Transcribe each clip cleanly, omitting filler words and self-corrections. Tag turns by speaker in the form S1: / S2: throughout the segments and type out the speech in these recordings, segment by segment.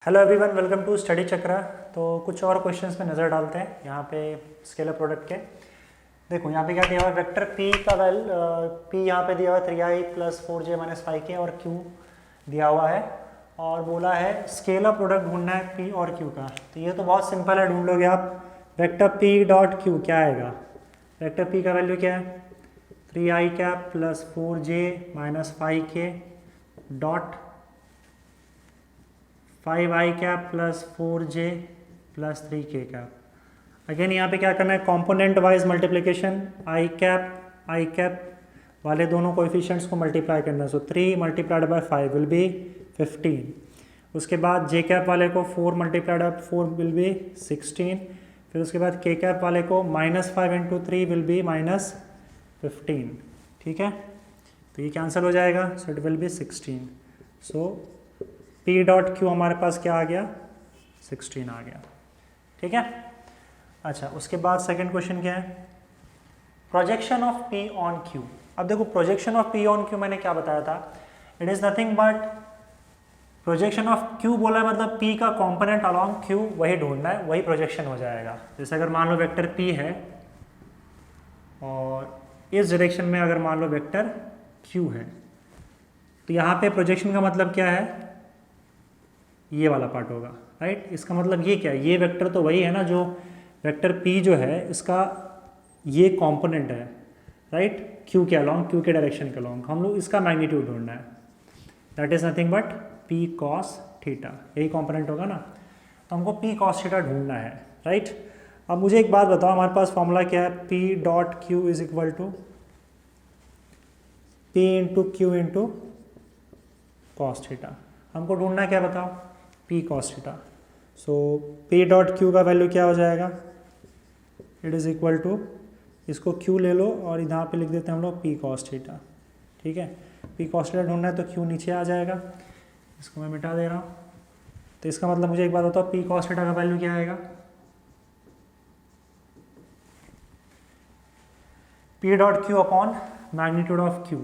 S1: Hello everyone, welcome to study Chakra. तो कुछ और क्वेश्चंस में नज़र डालते हैं यहाँ पे स्केलर प्रोडक्ट के। देखो यहाँ पे क्या दिया हुआ है, वेक्टर p का p यहाँ पे दिया हुआ है 3i plus 4j minus 5k और q दिया हुआ है और बोला है स्केलर प्रोडक्ट ढूंढना है p और q का। तो ये तो बहुत सिंपल है, ढूंढ लोगे आप। वेक्टर p डॉट q क्या आएगा? वेक्टर p का वैल्यू क्या है? 3i cap plus 4j minus 5k dot 5i cap plus 4j plus 3k cap. Again यहाँ पे क्या करना है, component wise multiplication, i cap वाले दोनों कोएफिशिएंट्स को मल्टीप्लाई करना। सो 3 मल्टीप्लाइड बाय 5 विल बी 15। उसके बाद j कैप वाले को 4 मल्टीप्लाइड बाय 4 विल बी 16। फिर उसके बाद k कैप वाले को -5 इंटू 3 विल बी -15। ठीक है, तो ये कैंसिल हो जाएगा, सो it will B 16। So p dot q हमारे पास क्या आ गया? 16 आ गया। ठीक है, अच्छा उसके बाद सेकंड क्वेश्चन क्या है, projection of p on q। अब देखो projection of p on q मैंने क्या बताया था, it is nothing but projection of q बोला है, मतलब p का कंपोनेंट अलोंग q वही ढूंढना है, वही प्रोजेक्शन हो जाएगा। जैसे अगर मान लो वेक्टर p है और इस डायरेक्शन में अगर मान लो वेक्टर q है, तो यहाँ पे प्रोजेक्शन का मतलब क्या है, ये वाला पार्ट होगा, राइट। इसका मतलब ये क्या है, ये वेक्टर तो वही है ना, जो वेक्टर p जो है इसका ये कंपोनेंट है, राइट, q के अलोंग, q के डायरेक्शन के अलोंग। हम लोग इसका मैग्नीट्यूड ढूंढना है, that is nothing but p cos theta, यही कंपोनेंट होगा ना। तो हमको p cos थीटा ढूंढना है, राइट। अब मुझे एक बात बताओ, हमारे पास फॉर्मूला क्या है, p dot q is equal to p into q into cos theta. हमको ढूंढना क्या बताओ, p cos theta. So p dot q का वैल्यू क्या हो जाएगा, इट इज़ इक्वल टू, इसको q ले लो और यहाँ पे लिख देते हैं हम लोग p cos थीटा। ठीक है, p cos थीटा ढूंढना है तो q नीचे आ जाएगा, इसको मैं मिटा दे रहा हूँ। तो इसका मतलब मुझे एक बात बताओ, p cos थीटा का वैल्यू क्या आएगा, p dot q upon magnitude of q,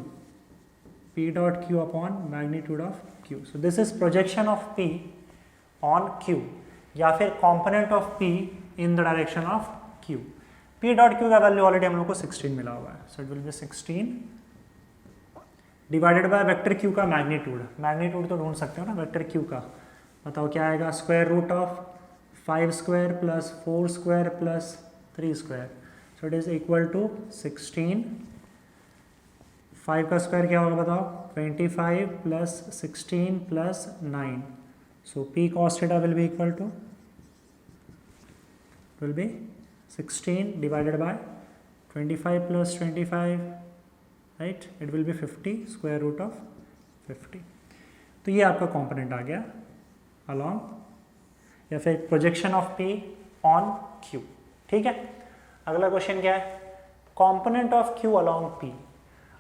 S1: p dot q upon magnitude of q। So this is projection of p on q, या फिर component of p in the direction of q। p dot q का value already हम लोग को 16 मिला हुआ है, सो it will B 16 divided by vector q का मैग्नीट्यूड। मैग्नीट्यूड तो ढूंढ सकते हो ना वेक्टर q का, बताओ क्या आएगा, square root of 5 square plus 4 square plus 3 square, so it is equal to 16। 5 का स्क्वायर क्या होगा बताओ, 25 plus 16 plus 9। So p cos theta will be equal to 16 divided by 25 plus 25, right, it will be 50 square root of 50। तो ये आपका component आ गया along, या फिर projection of p on q। ठीक है, अगला क्वेश्चन क्या है, component of q along p।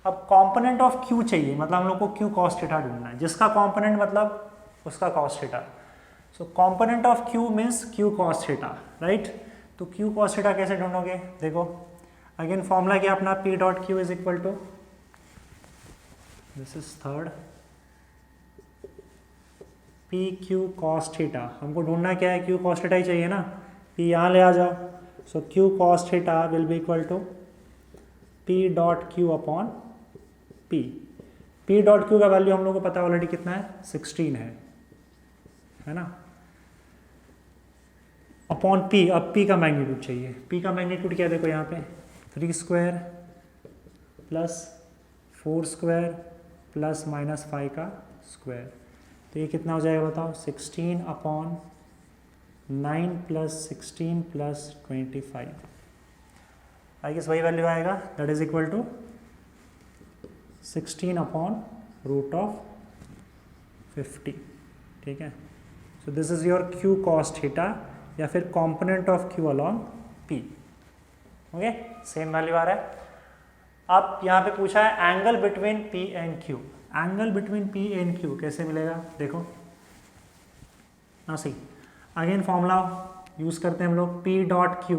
S1: अब कंपोनेंट ऑफ q चाहिए, मतलब हम लोग को q cos थीटा ढूंढना है, जिसका कंपोनेंट मतलब उसका cos theta. So component of q means q cos theta, right. तो q cos थीटा कैसे ढूंढोगे, देखो अगेन फॉर्मूला क्या अपना, p dot q is equal to, this is third, p q cos theta. हमको ढूंढना क्या है, q cos थीटा ही चाहिए ना, p यहाँ ले आ जाओ। So q cos theta will be equal to p dot q upon p। p dot q का वैल्यू हम लोग को पता है ऑलरेडी कितना है, 16 है ना, अपॉन p। अब p का मैग्नीट्यूड चाहिए, p का मैग्नीट्यूड क्या है, देखो यहाँ पे 3 स्क्वायर प्लस 4 स्क्वायर प्लस -5 का स्क्वायर, तो ये कितना हो जाएगा बताओ, 16 upon 9 plus 16 plus 25। I guess वही वैल्यू आएगा, that is equal to 16 upon root of 50। ठीक है, so this is your q cos theta, या फिर component of q along p। Okay, same value आ रहा है। अब यहाँ पे पूछा है angle between p and q। Angle between p and q कैसे मिलेगा, देखो ना, सही अगेन फॉर्मूला यूज करते हैं हम लोग, p डॉट q।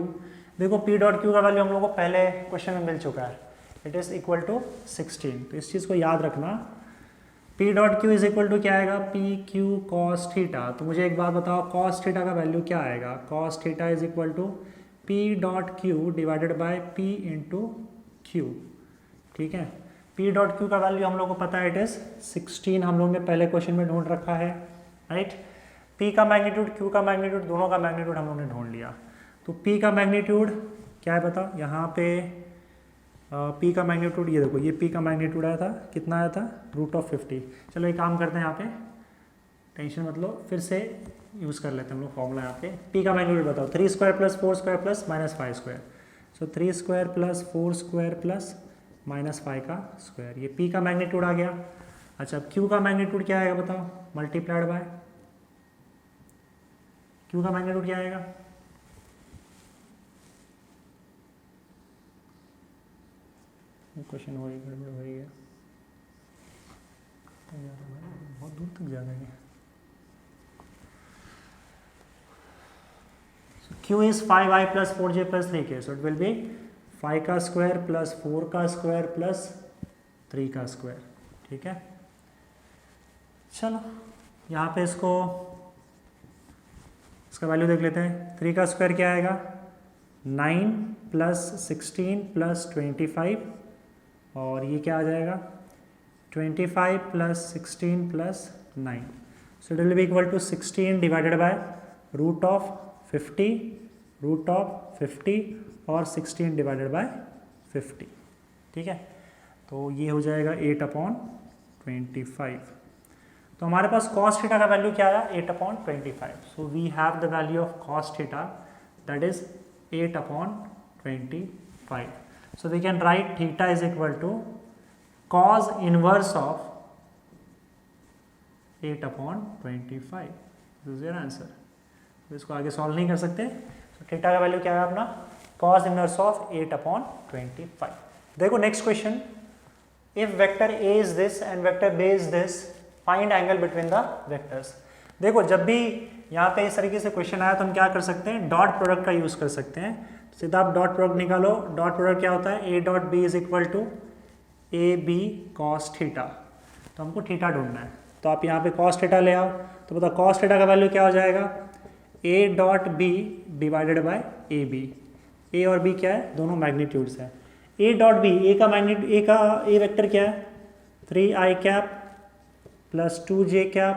S1: देखो p डॉट q का वैल्यू हम लोग को पहले क्वेश्चन में मिल चुका है, इट इज इक्वल टू 16। तो इस चीज़ को याद रखना, p dot q is equal to क्या आएगा, पी क्यू कॉस थीटा। तो मुझे एक बात बताओ, कॉस थीटा का वैल्यू क्या आएगा, cos theta is equal to p dot q divided by p into q. ठीक है, पी डॉट क्यू का वैल्यू हम लोग को पता है, इट इज 16, हम लोग ने पहले क्वेश्चन में ढूंढ रखा है, राइट। पी का मैग्नीट्यूड, क्यू का मैग्नीट्यूड, दोनों का मैग्नीट्यूड हम लोग ने ढूंढ लिया। तो पी का मैग्नीट्यूड क्या है बताओ, यहाँ पे पी का मैग्नीट्यूड, ये देखो, ये पी का मैग्नीट्यूड आया था, कितना आया था, √50। चलो एक काम करते हैं, यहाँ पे टेंशन मतलब फिर से यूज़ कर लेते हैं हम लोग फॉर्मूला। यहाँ पे पी का मैग्नीट्यूड बताओ, 3 square plus 4 square plus -5 square. So 3 square plus 4 square plus -5 का स्क्वायर, ये पी का मैग्नीट्यूड आ गया। अच्छा, अब क्यू का मैग्नीट्यूड क्या आएगा बताओ, मल्टीप्लाइड बाय क्यू का मैग्नीट्यूड क्या आएगा, क्वेश्चन हो गड़बड़ हो गया, बहुत दूर तक जा रहे हैं। Q is 5i plus 4j plus 3k, so it will be 5 का स्क्वायर प्लस 4 का स्क्वायर प्लस 3 का स्क्वायर। ठीक है, चलो यहाँ पे इसका वैल्यू देख लेते हैं। 3 का स्क्वायर क्या आएगा, 9 प्लस 16 प्लस 25, और ये क्या आ जाएगा, 25 plus 16 plus 9। So it will be equal to 16 divided by √50 और 16 डिवाइडेड बाय 50। ठीक है, तो ये हो जाएगा 8/25। तो हमारे पास cos थीटा का वैल्यू क्या आया, 8/25। So we have the value of cos theta, that is 8/25। So we can write theta is equal to cos inverse of 8/25. This is your answer. तो इसको आगे सॉल्व नहीं कर सकते। So थीटा का वैल्यू क्या है अपना, cos inverse of 8/25। देखो next question, if vector A is this and vector B is this, find angle between the vectors। देखो जब भी यहाँ पे इस तरीके से क्वेश्चन आया तो हम क्या कर सकते हैं, डॉट प्रोडक्ट का यूज कर सकते हैं। सीधा आप डॉट प्रोडक्ट निकालो। डॉट प्रोडक्ट क्या होता है, A dot B is equal to A B cos theta. तो हमको थीटा ढूंढना है, तो आप यहाँ पे कॉस थीटा ले आओ। तो बताओ कॉस थीटा का वैल्यू क्या हो जाएगा, a dot b divided by a b. A और बी क्या है, दोनों मैग्नीट्यूड्स हैं। ए डॉट बी, ए का मैग्नीट्यूड, ए वेक्टर क्या है, 3i cap plus 2j cap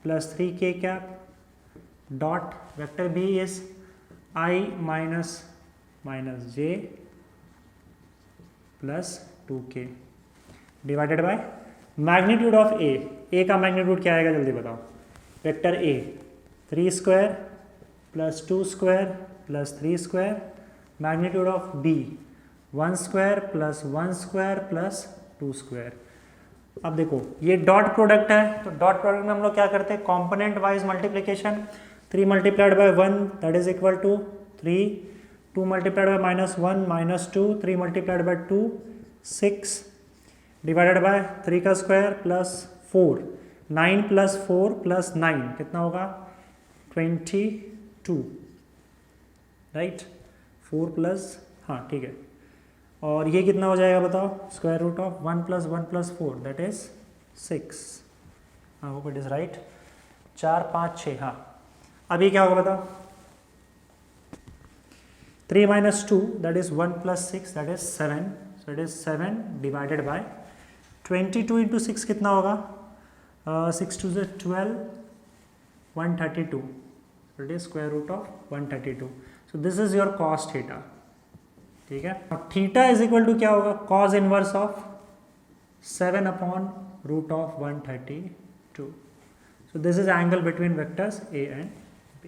S1: plus 3k cap, dot vector b is i minus j plus 2k divided by magnitude of a का magnitude क्या आएगा जल्दी बताओ, vector a 3 square plus 2 square plus 3 square, magnitude of b 1 square plus 1 square plus 2 square. अब देखो ये dot product है, तो डॉट प्रोडक्ट में हम लोग क्या करते हैं, component wise multiplication. 3 multiplied by 1 that is equal to 3, 2 multiplied by -1 -2, 3 multiplied by 2 6 divided by 3 का स्क्वायर प्लस 4, 9 प्लस 4 प्लस 9 कितना होगा 22, राइट। 4 प्लस, हाँ ठीक है, और ये कितना हो जाएगा बताओ, square root of 1 + 1 + 4 that is 6। I hope it is right. 4 5 6, हाँ। अभी क्या होगा बताओ, 3 - 2 that is 1 + 6 that is 7, so it is 7 divided by 22 × 6 कितना होगा, 6 2 = 12, 132, so it is square root of 132। so this is your cos theta, ठीक है। और थीटा इज इक्वल टू क्या होगा, cos inverse of 7/√132। so this is angle between vectors a and b,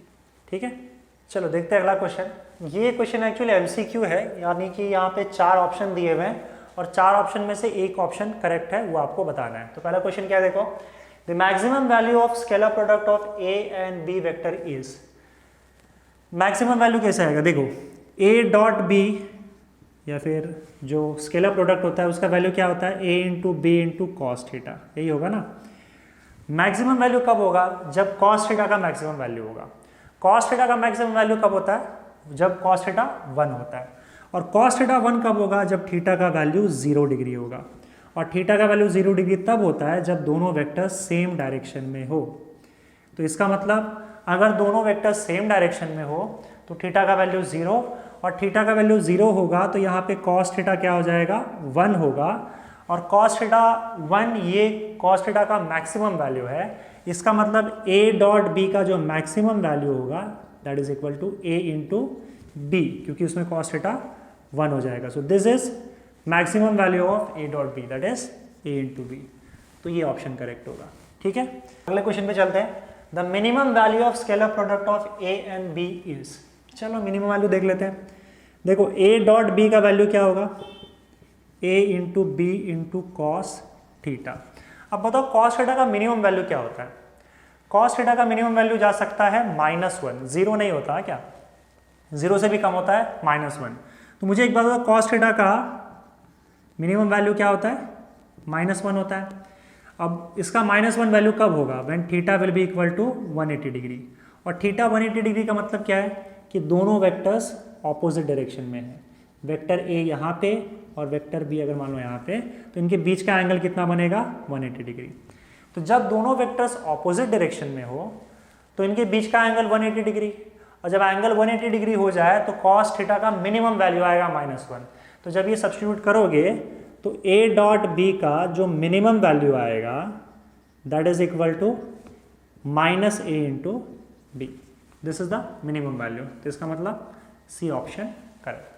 S1: ठीक है। चलो देखते हैं अगला क्वेश्चन। ये क्वेश्चन एक्चुअली MCQ है, यानी कि यहाँ पे 4 ऑप्शन दिए हुए हैं और 4 ऑप्शन में से एक ऑप्शन करेक्ट है, वो आपको बताना है। तो पहला क्वेश्चन क्या है, देखो, the maximum value of scalar product of A and B vector is. Maximum value कैसे आएगा, देखो ए डॉट बी या फिर जो स्केलर प्रोडक्ट होता है उसका वैल्यू क्या होता है, a × b × cos थीटा, यही होगा ना। मैक्सिमम वैल्यू कब होगा, जब cos थीटा का मैक्सिमम वैल्यू होगा। cos थीटा का मैक्सिमम वैल्यू कब होता है, जब cos थीटा 1 होता है। और cos थीटा 1 कब होगा, जब थीटा का वैल्यू 0 डिग्री होगा। और थीटा का वैल्यू 0 डिग्री तब होता है जब दोनों वेक्टर्स सेम डायरेक्शन में हो। तो इसका मतलब अगर दोनों वेक्टर्स सेम डायरेक्शन में हो तो थीटा का वैल्यू 0, और थीटा का वैल्यू 0 होगा तो यहाँ पे कॉस थीटा क्या हो जाएगा, 1 होगा। और कॉस थीटा 1 ये कॉस थीटा का मैक्सिमम वैल्यू है। इसका मतलब a डॉट बी का जो मैक्सिमम वैल्यू होगा that is equal to a into B, क्योंकि उसमें कॉस थीटा 1 हो जाएगा। So this is maximum value of a dot B that is a into B. तो ये ऑप्शन करेक्ट होगा। ठीक है, अगले क्वेश्चन पे चलते हैं। The minimum value of scalar product of a and b is, चलो मिनिमम वैल्यू देख लेते हैं। देखो a डॉट b का वैल्यू क्या होगा, a into B into cos theta. अब बताओ कॉस थीटा का मिनिमम वैल्यू क्या होता है। कॉस थीटा का मिनिमम वैल्यू जा सकता है -1, 0 नहीं होता क्या, 0 से भी कम होता है -1। तो मुझे एक बात बताओ कॉस थीटा का मिनिमम वैल्यू क्या होता है, -1 होता है। अब इसका -1 वैल्यू कब होगा, when theta will be equal to 180 degree. और थीटा 180 डिग्री का मतलब क्या है कि दोनों वेक्टर्स ऑपोजिट डायरेक्शन में है। वेक्टर ए यहाँ पे और वेक्टर बी अगर मान लो यहाँ पे, तो इनके बीच का एंगल कितना बनेगा, 180 डिग्री। तो जब दोनों वेक्टर्स ऑपोजिट डायरेक्शन में हो तो इनके बीच का एंगल 180 डिग्री, और जब एंगल 180 डिग्री हो जाए तो कॉस थीटा का मिनिमम वैल्यू आएगा -1। तो जब ये सब्स्टिट्यूट करोगे तो a डॉट बी का जो मिनिमम वैल्यू आएगा that is equal to -a into B. This is the minimum value. तो इसका मतलब सी ऑप्शन करेक्ट।